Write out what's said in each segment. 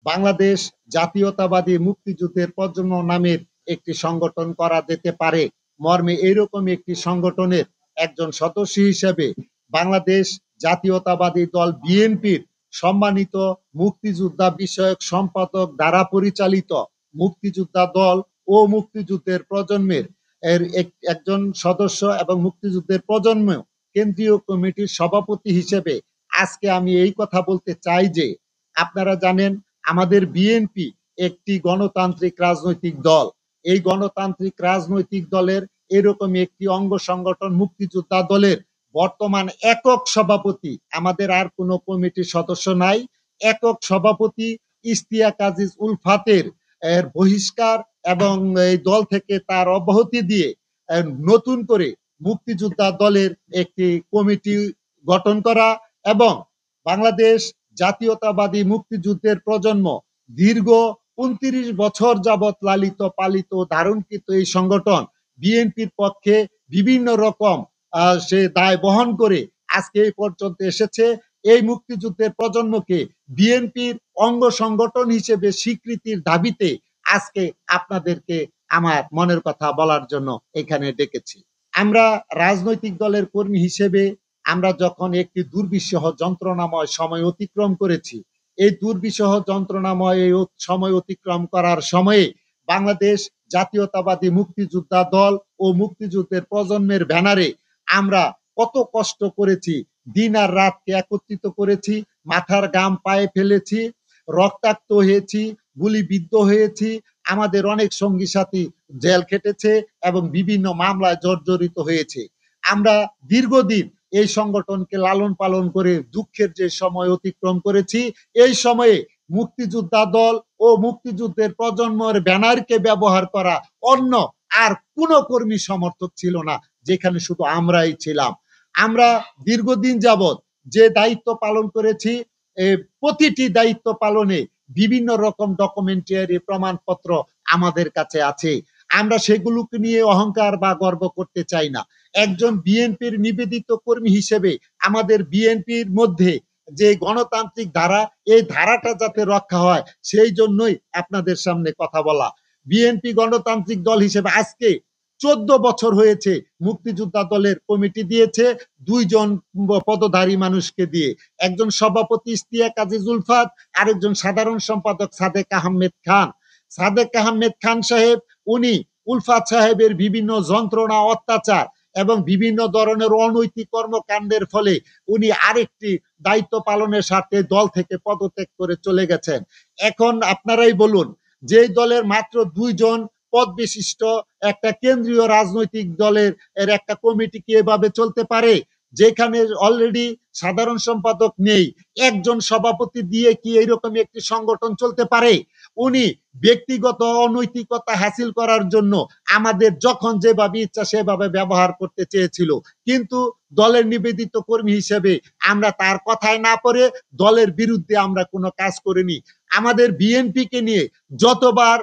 বাংলাদেশ জাতীয়তাবাদী মুক্তিযুদ্ধের প্রজন্ম নামের একটি সংগঠন করা যেতে পারে মর্মে এরকম একটি সংগঠনের একজন সদস্য হিসেবে বাংলাদেশ জাতীয়তাবাদী দল বিএনপির সম্মানিত মুক্তিযোদ্ধা বিষয়ক সম্পাদক দ্বারা পরিচালিত মুক্তিযোদ্ধা দল ও মুক্তিযুদ্ধের প্রজন্মের একজন সদস্য এবং মুক্তিযুদ্ধের প্রজন্ম কেন্দ্রীয় কমিটির সভাপতি হিসেবে আজকে আমি এই কথা বলতে চাই যে আপনারা জানেন আমাদের বিএনপি একটি গণতান্ত্রিক রাজনৈতিক দল। এই গণতান্ত্রিক রাজনৈতিক দলের এরকম একটি অঙ্গ সংগঠন মুক্তিযোদ্ধা দলের বর্তমান একক সভাপতি, আমাদের আর কোনো কমিটির সদস্য নাই, একক সভাপতি ইশতিয়াক আজিজ উলফাতের বহিষ্কার এবং এই দল থেকে তার অব্যাহতি দিয়ে নতুন করে মুক্তিযোদ্ধা দলের একটি কমিটি গঠন করা এবং বাংলাদেশ জাতীয়তাবাদী মুক্তিযুদ্ধের প্রজন্ম দীর্ঘ ২৯ বছর যাবৎ লালিত পালিত ধারণকৃত এই সংগঠন বিএনপির পক্ষে বিভিন্ন রকম সে দায় বহন করে আজকে এই পর্যন্ত এসেছে। এই মুক্তিযুদ্ধের প্রজন্মকে বিএনপির অঙ্গ সংগঠন হিসেবে স্বীকৃতির দাবিতে আজকে আপনাদেরকে আমার মনের কথা বলার জন্য এখানে ডেকেছি। আমরা রাজনৈতিক দলের কর্মী হিসেবে আমরা যখন একটি দুর্বিষহ যন্ত্রণাময় সময় অতিক্রম করেছি, এই দুর্বিষহ যন্ত্রণাময় সময় অতিক্রম করার সময়ে বাংলাদেশ জাতীয়তাবাদী মুক্তিযোদ্ধা দল ও মুক্তিযুদ্ধের প্রজন্মের ব্যানারে আমরা কত কষ্ট করেছি, দিন আর রাতকে একত্রিত করেছি, মাথার ঘাম পায়ে ফেলেছি, রক্তাক্ত হয়েছি, গুলিবিদ্ধ হয়েছি, আমাদের অনেক সঙ্গী সাথী জেল খেটেছে এবং বিভিন্ন মামলায় জর্জরিত হয়েছে। আমরা দীর্ঘদিন এই সংগঠনকে লালন পালন করে দুঃখের যে সময় অতিক্রম করেছি, এই সময়ে মুক্তিযোদ্ধা দল ও মুক্তিযুদ্ধের প্রজন্মের ব্যানারকে ব্যবহার করা অন্য আর কোন কর্মী সমর্থক ছিল না, যেখানে শুধু আমরাই ছিলাম। আমরা দীর্ঘদিন যাবৎ যে দায়িত্ব পালন করেছি, প্রতিটি দায়িত্ব পালনে বিভিন্ন রকম ডকুমেন্টারি প্রমাণপত্র আমাদের কাছে আছে। আমরা সেগুলোকে নিয়ে অহংকার বা গর্ব করতে চাই না। একজন বিএনপির নিবেদিত কর্মী হিসেবে আমাদের বিএনপির মধ্যে যে গণতান্ত্রিক ধারা, এই ধারাটা যাতে রক্ষা হয় সেই জন্যই আপনাদের সামনে কথা বলা। বিএনপি গণতান্ত্রিক দল হিসেবে আজকে 14 বছর হয়েছে মুক্তিযোদ্ধা দলের কমিটি দিয়েছে 2 জন পদধারী মানুষকে দিয়ে, একজন সভাপতি ইশতিয়াক আজিজ উলফাত, আরেকজন সাধারণ সম্পাদক সাদেক আহমেদ খান। সাদেক আহমেদ খান সাহেব উনি উলফাত সাহেবের বিভিন্ন যন্ত্রণা, অত্যাচার এবং বিভিন্ন ধরনের অনৈতিক কর্মকাণ্ডের ফলে উনি আরেকটি দায়িত্ব পালনের স্বার্থে দল থেকে পদত্যাগ করে চলে গেছেন। এখন আপনারাই বলুন, যে দলের মাত্র 2 জন পদ বিশিষ্ট একটা কেন্দ্রীয় রাজনৈতিক দলের একটা কমিটি কি এভাবে চলতে পারে? যেখানে অলরেডি সাধারণ সম্পাদক নেই, একজন সভাপতি দিয়ে কি এইরকম একটি সংগঠন চলতে পারে? উনি ব্যক্তিগত অনৈতিকতা হাসিল করার জন্য আমাদের যখন যেভাবে ইচ্ছা সেভাবে ব্যবহার করতে চেয়েছিল, কিন্তু দলের নিবেদিত কর্মী হিসেবে আমরা তার কথায় না পড়ে দলের বিরুদ্ধে আমরা কোনো কাজ করিনি। আমাদের বিএনপিকে নিয়ে যতবার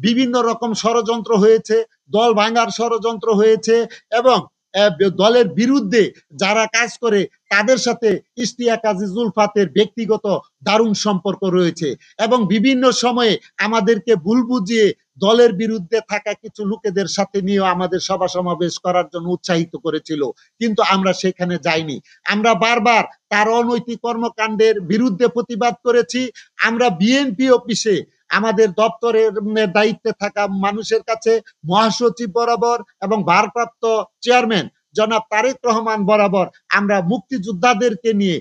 বিভিন্ন রকম ষড়যন্ত্র হয়েছে, দল ভাঙার ষড়যন্ত্র হয়েছে এবং দলের বিরুদ্ধে যারা কাজ করে তাদের সাথে ইশতিয়াক আজিজ উলফাতের ব্যক্তিগত দারুণ সম্পর্ক রয়েছে এবং বিভিন্ন সময়ে আমাদেরকে ভুল বুঝিয়ে দলের বিরুদ্ধে থাকা কিছু লোকেদের সাথে নিয়ে আমাদের সভা সমাবেশ করার জন্য উৎসাহিত করেছিল, কিন্তু আমরা সেখানে যাইনি। আমরা বারবার তার অনৈতিক কর্মকাণ্ডের বিরুদ্ধে প্রতিবাদ করেছি। আমরা বিএনপি অফিসে আমাদের দপ্তরের দায়িত্বে থাকা মানুষের কাছে মহাসচিব বরাবর এবং ভারপ্রাপ্ত চেয়ারম্যান জনাব তারেক রহমান বরাবর আমরা মুক্তিযোদ্ধাদেরকে নিয়ে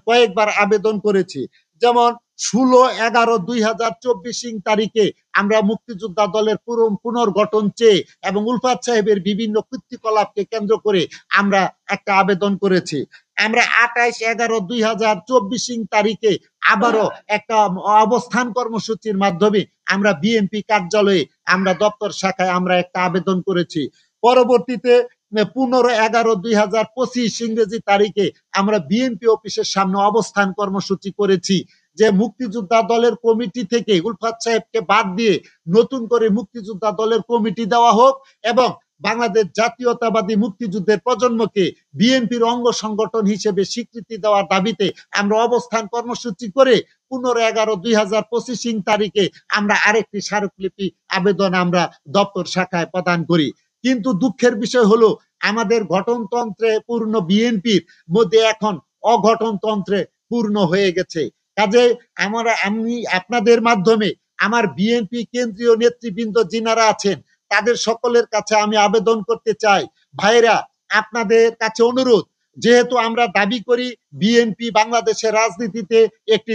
কয়েকবার আবেদন করেছি। যেমন 16/11/2024 তারিখে আমরা মুক্তিযোদ্ধা দলের পুনর্গঠন চেয়ে এবং উলফাত সাহেবের বিভিন্ন কৃত্যকলাপকে কেন্দ্র করে আমরা একটা আবেদন করেছি। আমরা 28/11/2024 তারিখে আবারও একটা অবস্থান কর্মসূচির মাধ্যমে আমরা বিএনপি কার্যালয়ে আমরা দপ্তর শাখায় আমরা একটা আবেদন করেছি। পরবর্তীতে 15/11/2025 ইংরেজি তারিখে আমরা বিএনপি অফিসের সামনে অবস্থান কর্মসূচি করেছি যে মুক্তিযোদ্ধা দলের কমিটি থেকে উলফাত সাহেবকে বাদ দিয়ে নতুন করে মুক্তিযোদ্ধা দলের কমিটি দেওয়া হোক এবং বাংলাদেশ জাতীয়তাবাদী মুক্তিযুদ্ধের প্রজন্মকে বিএনপির অঙ্গ সংগঠন হিসেবে স্বীকৃতি দেওয়ার দাবিতে আমরা অবস্থান কর্মসূচি করে 15/11/2025 তারিখে আমরা আরেকটি স্মারকলিপি আবেদন আমরা দপ্তর শাখায় প্রদান করি। কিন্তু দুঃখের বিষয় হলো আমাদের গঠনতন্ত্রে পূর্ণ বিএনপির মধ্যে এখন অগঠনতন্ত্রে পূর্ণ হয়ে গেছে। কাজে আমি আপনাদের মাধ্যমে আমার বিএনপি কেন্দ্রীয় নেতৃবৃন্দ যিনারা আছেন তাদের সকলের কাছে আমি আবেদন করতে চাই, ভাইরা আপনাদের কাছে অনুরোধ, যেহেতু আমরা দাবি করি বিএনপি বাংলাদেশের রাজনীতিতে একটি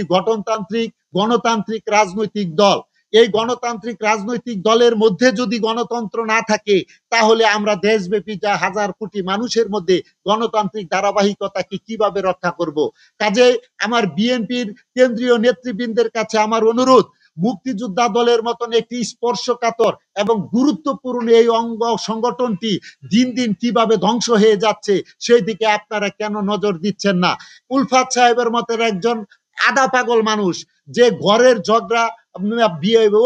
গণতান্ত্রিক রাজনৈতিক দল, এই গণতান্ত্রিক রাজনৈতিক দলের মধ্যে যদি গণতন্ত্র না থাকে তাহলে আমরা দেশব্যাপী যা হাজার কোটি মানুষের মধ্যে গণতান্ত্রিক ধারাবাহিকতাকে কিভাবে রক্ষা করব। কাজে আমার বিএনপির কেন্দ্রীয় নেতৃবৃন্দের কাছে আমার অনুরোধ, মুক্তিযোদ্ধা দলের মতন একটি স্পর্শকাতর এবং গুরুত্বপূর্ণ এই অঙ্গ সংগঠনটি দিন দিন কিভাবে ধ্বংস হয়ে যাচ্ছে সেই দিকে আপনারা কেন নজর দিচ্ছেন না? উলফাত সাহেবের মতের একজন আধা পাগল মানুষ যে ঘরের ঝগড়া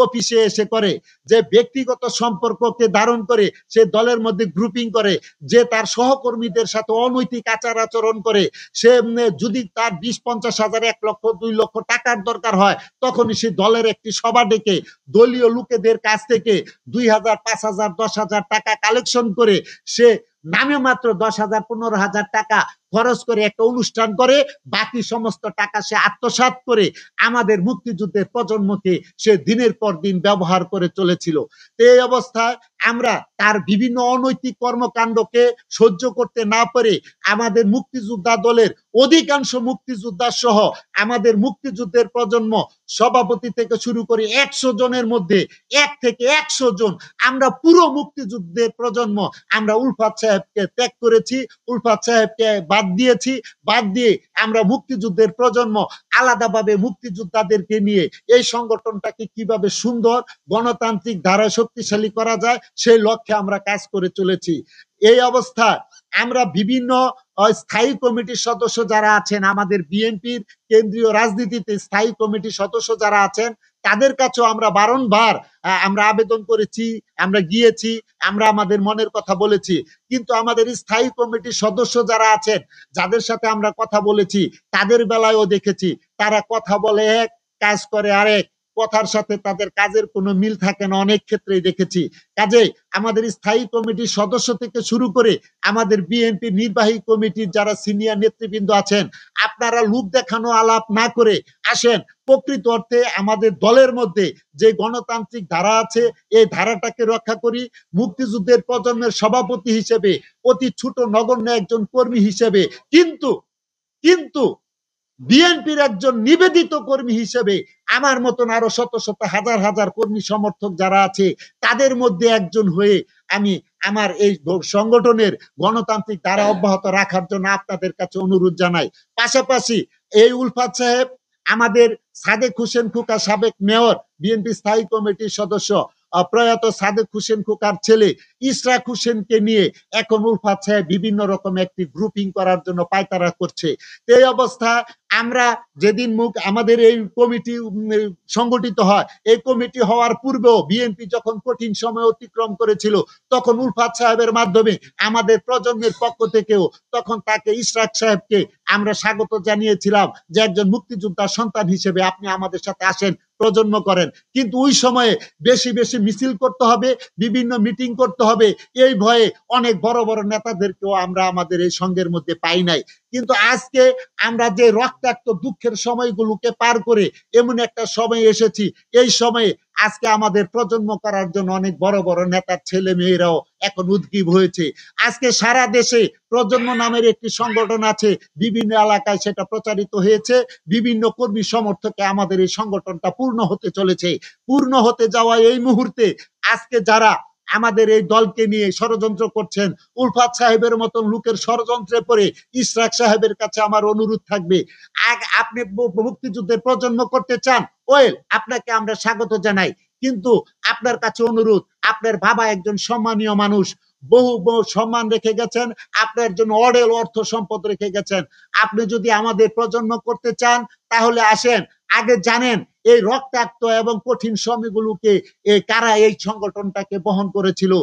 অফিসে এসে করে, যে ব্যক্তিগত সম্পর্ককে ধারণ করে সে দলের মধ্যে গ্রুপিং করে, যে তার সহকর্মীদের সাথে অনৈতিক আচার আচরণ করে, সে যদি তার 20-50 হাজার 1 লক্ষ 2 লক্ষ টাকার দরকার হয় তখনই সে দলের একটি সভা ডেকে দলীয় লোকেদের কাছ থেকে 2,000 5,000 10,000 টাকা কালেকশন করে সে নামে মাত্র 10,000 15,000 টাকা খরচ করে একটা অনুষ্ঠান করে, বাকি সমস্ত টাকা সে আত্মসাৎ করে আমাদের মুক্তিযুদ্ধের প্রজন্মকে সে দিনের পর দিন ব্যবহার করে চলেছিল। এই অবস্থায় আমরা তার বিভিন্ন অনৈতিক কর্মকাণ্ডকে সহ্য করতে না পারে আমাদের মুক্তিযোদ্ধা দলের অধিকাংশ মুক্তিযোদ্ধা সহ আমাদের মুক্তিযুদ্ধের প্রজন্ম সভাপতি থেকে শুরু করে 100 জনের মধ্যে 1 থেকে 100 জন আমরা পুরো মুক্তিযুদ্ধের প্রজন্ম আমরা উলফাত সাহেবকে ত্যাগ করেছি, উলফাত সাহেবকে বাদ দিয়েছি, বাদ দিয়ে আমরা মুক্তিযুদ্ধের প্রজন্ম আলাদাভাবে মুক্তিযোদ্ধাদেরকে নিয়ে এই সংগঠনটাকে কিভাবে সুন্দর গণতান্ত্রিক ধারায় শক্তিশালী করা যায় সেই লক্ষ্যে আমরা কাজ করে চলেছি। এই অবস্থায় আমরা বিভিন্ন স্থায়ী কমিটির সদস্য যারা আছেন, আমাদের বিএনপির কেন্দ্রীয় রাজনীতিতে স্থায়ী কমিটির সদস্য যারা আছেন তাদের কাছেও আমরা বারংবার আমরা আবেদন করেছি, আমরা গিয়েছি, আমরা আমাদের মনের কথা বলেছি, কিন্তু আমাদের স্থায়ী কমিটির সদস্য যারা আছেন যাদের সাথে আমরা কথা বলেছি তাদের বেলায়ও দেখেছি তারা কথা বলে এক, কাজ করে আরেক, কথার সাথে তাদের কাজের কোনো মিল থাকে না অনেক ক্ষেত্রেই দেখেছি। কাজেই আমাদের স্থায়ী কমিটির সদস্য থেকে শুরু করে আমাদের বিএনপি নির্বাহী কমিটির যারা সিনিয়র নেতৃবৃন্দ আছেন আপনারা লোক দেখানো আলাপ না করে আসেন, প্রকৃত অর্থে আমাদের দলের মধ্যে যে গণতান্ত্রিক ধারা আছে এই ধারাটাকে রক্ষা করি। মুক্তিযুদ্ধের প্রজন্মের সভাপতি হিসেবে অতি ছোট নগণ্য একজন কর্মী হিসেবে কিন্তু বিএনপির একজন নিবেদিত কর্মী হিসেবে আমার মতন আরো শত শত হাজার হাজার কর্মী সমর্থক যারা আছে তাদের মধ্যে একজন হয়ে আমি আমার এই সংগঠনের গণতান্ত্রিক ধারা অব্যাহত রাখার জন্য আপনাদের কাছে অনুরোধ জানাই। পাশাপাশি এই উলফাত সাহেব আমাদের সাদেক হোসেন খোকা সাবেক মেয়র বিএনপি স্থায়ী কমিটির সদস্য প্রয়াত সাদেক হোসেন খোকার ছেলে ইশরাক হোসেনকে নিয়ে এখন উলফাত সাহেব বিভিন্ন রকম একটি গ্রুপিং করার জন্য পায়তারা করছে। এই অবস্থা আমরা যেদিন আমাদের এই কমিটি সংগঠিত হয়, এই কমিটি হওয়ার পূর্বেও বিএনপি যখন কঠিন সময় অতিক্রম করেছিল তখন উলফাত সাহেবের মাধ্যমে আমাদের প্রজন্মের পক্ষ থেকেও তখন তাকে ইশরাক সাহেবকে আমরা স্বাগত জানিয়েছিলাম যে একজন মুক্তিযোদ্ধার সন্তান হিসেবে আপনি আমাদের সাথে আসেন, প্রজন্ম করেন। কিন্তু ওই সময়ে বেশি বেশি মিছিল করতে হবে, বিভিন্ন মিটিং করতে হবে, এই ভয়ে অনেক বড় বড় নেতাদেরকেও আমরা আমাদের এই সঙ্গের মধ্যে পাই নাই। কিন্তু আজকে আমরা যে রক্তাক্ত দুঃখের সময়গুলোকে পার করে এমন একটা সময় এসেছি, এই সময়ে আজকে আমাদের প্রজন্ম করার জন্য অনেক বড় বড় নেতার ছেলে মেয়েরাও এখন উদ্গ্রীব হয়েছে। আজকে সারা দেশে প্রজন্ম নামের একটি সংগঠন আছে, বিভিন্ন এলাকায় সেটা প্রচারিত হয়েছে, বিভিন্ন কর্মী সমর্থকে আমাদের এই সংগঠনটা পূর্ণ হতে চলেছে। পূর্ণ হতে যাওয়া এই মুহূর্তে আজকে যারা আমাদের এই দলকে নিয়ে ষড়যন্ত্র করছেন, উলফাত সাহেবের মতন লোকের ষড়যন্ত্রে পড়ে ইশরাক সাহেবের কাছে আমার অনুরোধ থাকবে, আপনি মুক্তিযুদ্ধের প্রজন্ম করতে চান, ওয়েল আপনাকে আমরা স্বাগত জানাই, কিন্তু আপনার কাছে অনুরোধ, আপনার বাবা একজন সম্মানীয় মানুষ, বহু বহু সম্মান রেখে গেছেন, আপনার জন্য অঢেল অর্থ সম্পদ রেখে গেছেন, আপনি যদি আমাদের প্রজন্ম করতে চান তাহলে আসেন। আগে জানেন এই রক্তাক্ত এবং কঠিন সময়গুলোকে কারা এই সংগঠনটাকে বহন করেছিল।